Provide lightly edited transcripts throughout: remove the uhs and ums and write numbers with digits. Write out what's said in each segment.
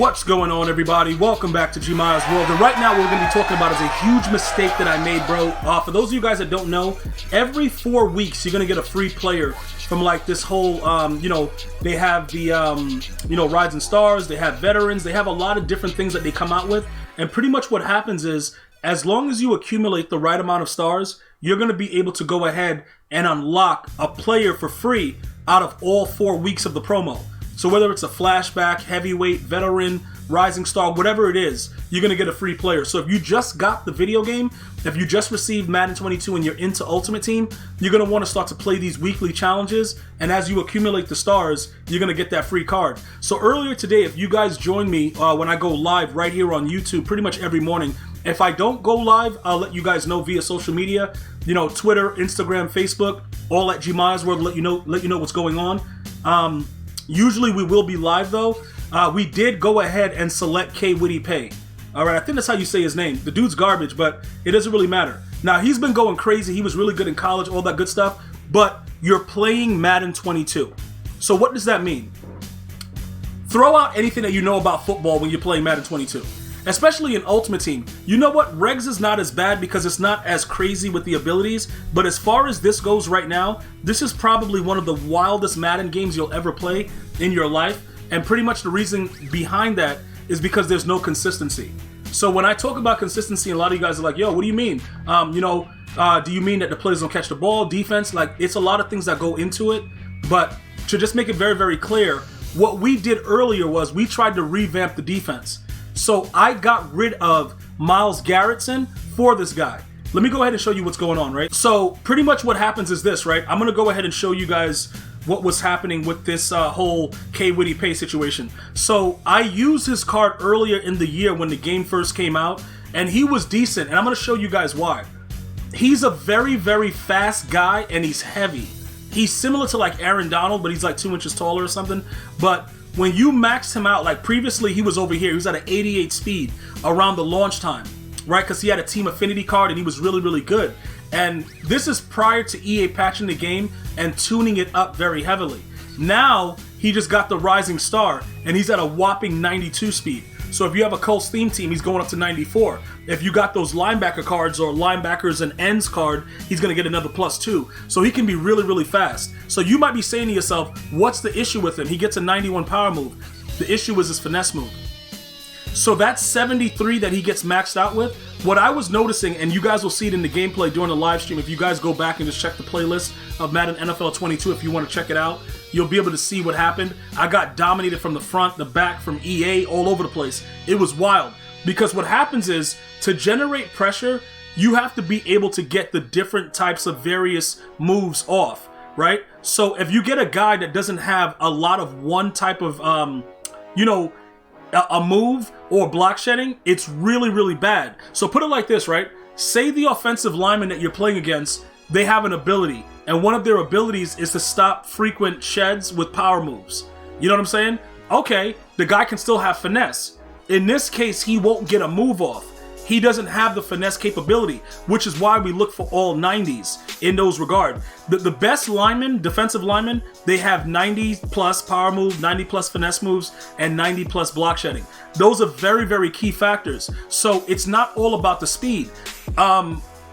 What's going on, everybody? Welcome back to GmiasWorld. And right now, what we're going to be talking about is a huge mistake that I made, bro. For those of you guys that don't know, every 4 weeks, you're going to get a free player from like this whole, they have the, Rising Stars, they have Veterans, they have a lot of different things that they come out with. And pretty much what happens is, as long as you accumulate the right amount of stars, you're going to be able to go ahead and unlock a player for free out of all 4 weeks of the promo. So whether it's a flashback, heavyweight, veteran, rising star, whatever it is, you're going to get a free player. So if you just got the video game, if you just received Madden 22 and you're into Ultimate Team, you're going to want to start to play these weekly challenges. And as you accumulate the stars, you're going to get that free card. So earlier today, if you guys join me when I go live right here on YouTube pretty much every morning, if I don't go live, I'll let you guys know via social media, Twitter, Instagram, Facebook, all at GmiasWorld, let you know what's going on. Usually we will be live though. We did go ahead and select K'Lavon. All right, I think that's how you say his name. The dude's garbage, but it doesn't really matter. Now, he's been going crazy. He was really good in college, all that good stuff, but you're playing Madden 22. So what does that mean? Throw out anything that you know about football when you're playing Madden 22. Especially in Ultimate Team. You know what? Regs is not as bad because it's not as crazy with the abilities, but as far as this goes right now, this is probably one of the wildest Madden games you'll ever play in your life, and pretty much the reason behind that is because there's no consistency. So when I talk about consistency, a lot of you guys are like, yo, what do you mean? Do you mean that the players don't catch the ball, defense? Like, it's a lot of things that go into it, but to just make it very, very clear, what we did earlier was we tried to revamp the defense. So I got rid of Myles Garrettson for this guy. Let me go ahead and show you what's going on, right? So pretty much what happens is this, right? I'm going to go ahead and show you guys what was happening with this whole K'Lavon situation. So I used his card earlier in the year when the game first came out, and he was decent, and I'm going to show you guys why. He's a very, very fast guy, and he's heavy. He's similar to like Aaron Donald, but he's like 2 inches taller or something. But when you max him out, like previously he was over here, he was at an 88 speed around the launch time, right? Because he had a team affinity card and he was really, really good. And this is prior to EA patching the game and tuning it up very heavily. Now he just got the Rising Star and he's at a whopping 92 speed. So if you have a Colts theme team, he's going up to 94. If you got those linebacker cards or linebackers and ends card, he's going to get another +2. So he can be really, really fast. So you might be saying to yourself, what's the issue with him? He gets a 91 power move. The issue is his finesse move. So that 73 that he gets maxed out with, what I was noticing, and you guys will see it in the gameplay during the live stream, if you guys go back and just check the playlist of Madden NFL 22, if you want to check it out, you'll be able to see what happened. I got dominated from the front, the back, from EA, all over the place. It was wild. Because what happens is, to generate pressure, you have to be able to get the different types of various moves off, right? So if you get a guy that doesn't have a lot of one type of, a move or block shedding, it's really, really bad. So put it like this, right? Say the offensive lineman that you're playing against, they have an ability, and one of their abilities is to stop frequent sheds with power moves. You know what I'm saying? Okay, the guy can still have finesse. In this case, he won't get a move off. He doesn't have the finesse capability, which is why we look for all 90s in those regard. The best linemen, defensive linemen, they have 90 plus power moves, 90 plus finesse moves, and 90 plus block shedding. Those are very, very key factors. So it's not all about the speed.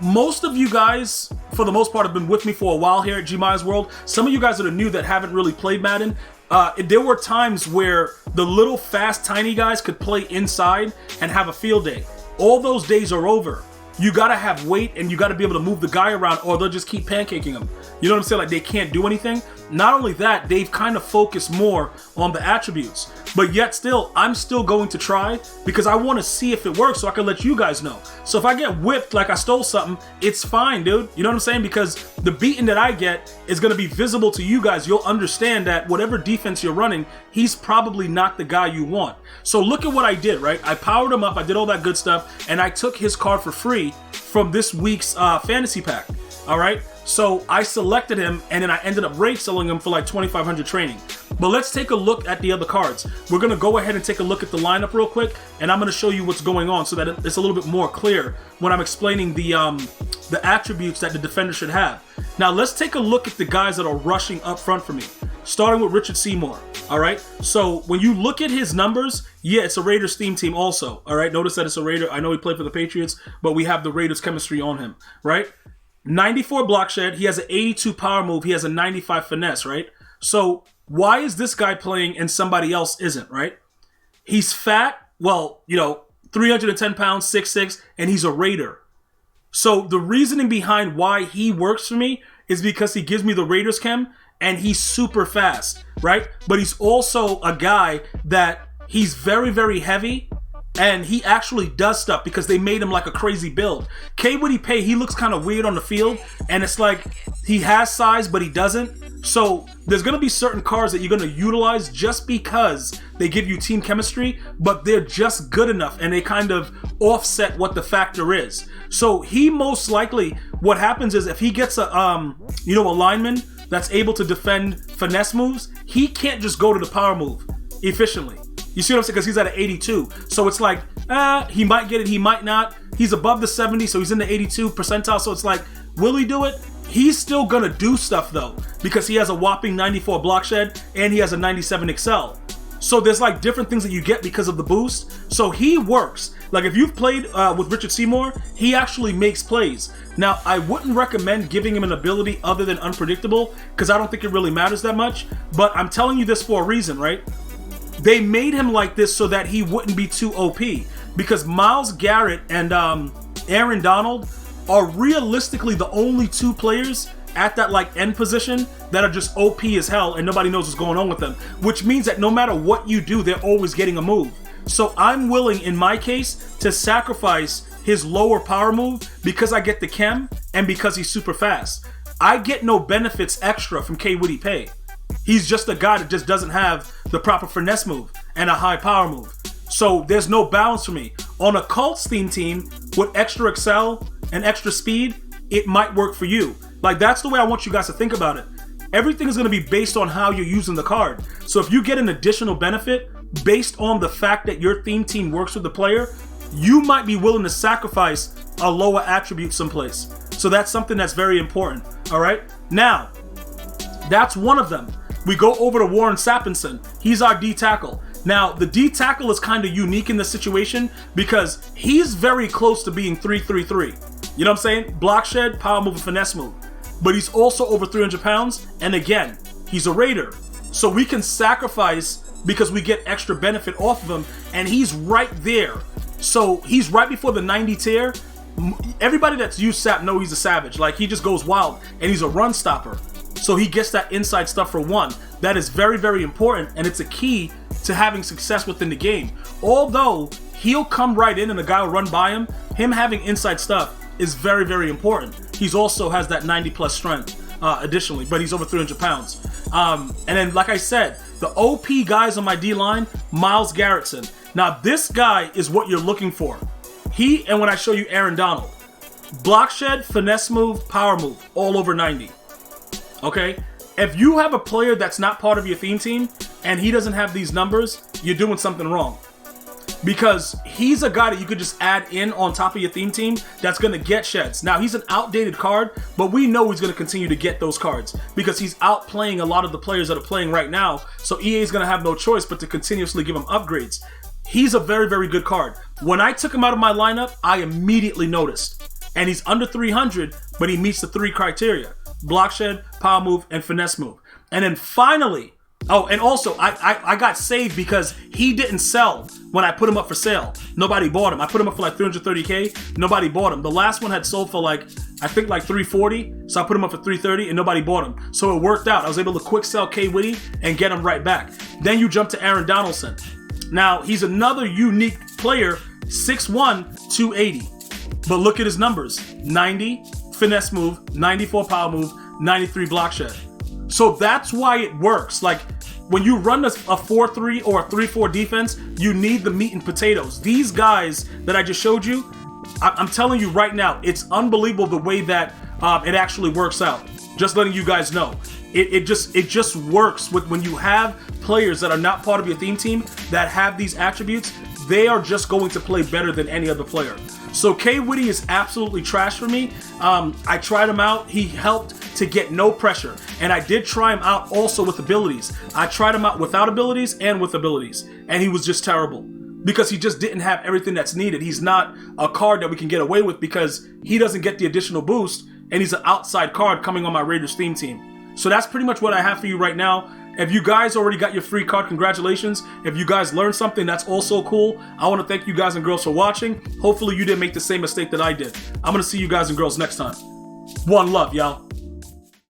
Most of you guys, for the most part, have been with me for a while here at GmiasWorld. Some of you guys that are new that haven't really played Madden, there were times where the little fast, tiny guys could play inside and have a field day. All those days are over. You gotta have weight and you gotta be able to move the guy around or they'll just keep pancaking him. You know what I'm saying? Like, they can't do anything. Not only that, they've kind of focused more on the attributes. But yet still, I'm still going to try because I want to see if it works so I can let you guys know. So if I get whipped like I stole something, it's fine, dude. You know what I'm saying? Because the beating that I get is going to be visible to you guys. You'll understand that whatever defense you're running, he's probably not the guy you want. So look at what I did, right? I powered him up, I did all that good stuff, and I took his card for free from this week's fantasy pack. All right? So I selected him, and then I ended up rate selling him for like 2,500 training. But let's take a look at the other cards. We're going to go ahead and take a look at the lineup real quick, and I'm going to show you what's going on so that it's a little bit more clear when I'm explaining the attributes that the defender should have. Now let's take a look at the guys that are rushing up front for me. starting with Richard Seymour. All right. So when you look at his numbers, yeah, it's a Raiders theme team also. All right. Notice that it's a Raider. I know he played for the Patriots, but we have the Raiders chemistry on him, right? 94 block shed. He has an 82 power move. He has a 95 finesse, right? So why is this guy playing and somebody else isn't, right? He's fat. Well, 310 pounds, 6'6", and he's a Raider. So the reasoning behind why he works for me is because he gives me the Raiders chem and he's super fast, right? But he's also a guy that he's very, very heavy and he actually does stuff because they made him like a crazy build. K'Lavon, he looks kind of weird on the field and it's like he has size but he doesn't. So there's going to be certain cards that you're going to utilize just because they give you team chemistry, but they're just good enough and they kind of offset what the factor is. So he most likely, what happens is if he gets a lineman that's able to defend finesse moves, he can't just go to the power move efficiently. You see what I'm saying? Because he's at an 82. So it's like, he might get it, he might not. He's above the 70, so he's in the 82 percentile. So it's like, will he do it? He's still going to do stuff though, because he has a whopping 94 block shed and he has a 97 excel. So there's like different things that you get because of the boost. So he works. Like if you've played with Richard Seymour, he actually makes plays. Now, I wouldn't recommend giving him an ability other than unpredictable because I don't think it really matters that much. But I'm telling you this for a reason, right? They made him like this so that he wouldn't be too OP because Myles Garrett and Aaron Donald are realistically the only two players at that like end position that are just OP as hell and nobody knows what's going on with them, which means that no matter what you do, they're always getting a move. So I'm willing, in my case, to sacrifice his lower power move because I get the chem and because he's super fast. I get no benefits extra from K'Lavon. He's just a guy that just doesn't have the proper finesse move and a high power move. So there's no balance for me. On a Colts theme team with extra excel and extra speed, it might work for you. Like that's the way I want you guys to think about it. Everything is going to be based on how you're using the card. So if you get an additional benefit based on the fact that your theme team works with the player, you might be willing to sacrifice a lower attribute someplace. So that's something that's very important. All right. Now, that's one of them. We go over to Warren Sappinson. He's our D tackle. Now, the D tackle is kind of unique in this situation because he's very close to being 3-3-3. You know what I'm saying? Block shed, power move, and finesse move. But he's also over 300 pounds. And again, he's a Raider. So we can sacrifice because we get extra benefit off of him. And he's right there. So he's right before the 90 tier. Everybody that's used Sap know he's a savage. Like he just goes wild and he's a run stopper. So he gets that inside stuff for one. That is very, very important. And it's a key to having success within the game. Although he'll come right in and the guy will run by him, him having inside stuff is very, very important. He's also has that 90 plus strength additionally, but he's over 300 pounds. And then, like I said, the OP guys on my D-line, Myles Garrett. Now, this guy is what you're looking for. And when I show you Aaron Donald, block shed, finesse move, power move, all over 90. Okay? If you have a player that's not part of your theme team and he doesn't have these numbers, you're doing something wrong. Because he's a guy that you could just add in on top of your theme team that's going to get sheds. Now, he's an outdated card, but we know he's going to continue to get those cards because he's outplaying a lot of the players that are playing right now. So EA is going to have no choice but to continuously give him upgrades. He's a very, very good card. When I took him out of my lineup, I immediately noticed. And he's under 300, but he meets the 3 criteria. Block shed, power move, and finesse move. And then finally, oh, and also, I got saved because he didn't sell when I put him up for sale. Nobody bought him. I put him up for like 330K. Nobody bought him. The last one had sold for like, I think like 340. So I put him up for 330 and nobody bought him. So it worked out. I was able to quick sell K'Lavon and get him right back. Then you jump to Aaron Donaldson. Now, he's another unique player, 6'1", 280. But look at his numbers. 90 finesse move, 94 power move, 93 block shed. So that's why it works. Like when you run a 4-3 or a 3-4 defense, you need the meat and potatoes. These guys that I just showed you, I'm telling you right now, it's unbelievable the way that it actually works out. Just letting you guys know. It just works with when you have players that are not part of your theme team that have these attributes. They are just going to play better than any other player. So K'Lavon is absolutely trash for me. I tried him out. He helped to get no pressure. And I did try him out also with abilities. I tried him out without abilities and with abilities, and he was just terrible because he just didn't have everything that's needed. He's not a card that we can get away with because he doesn't get the additional boost, and he's an outside card coming on my Raiders theme team. So that's pretty much what I have for you right now. If you guys already got your free card, congratulations. If you guys learned something, that's also cool. I want to thank you guys and girls for watching. Hopefully you didn't make the same mistake that I did. I'm going to see you guys and girls next time. One love, y'all.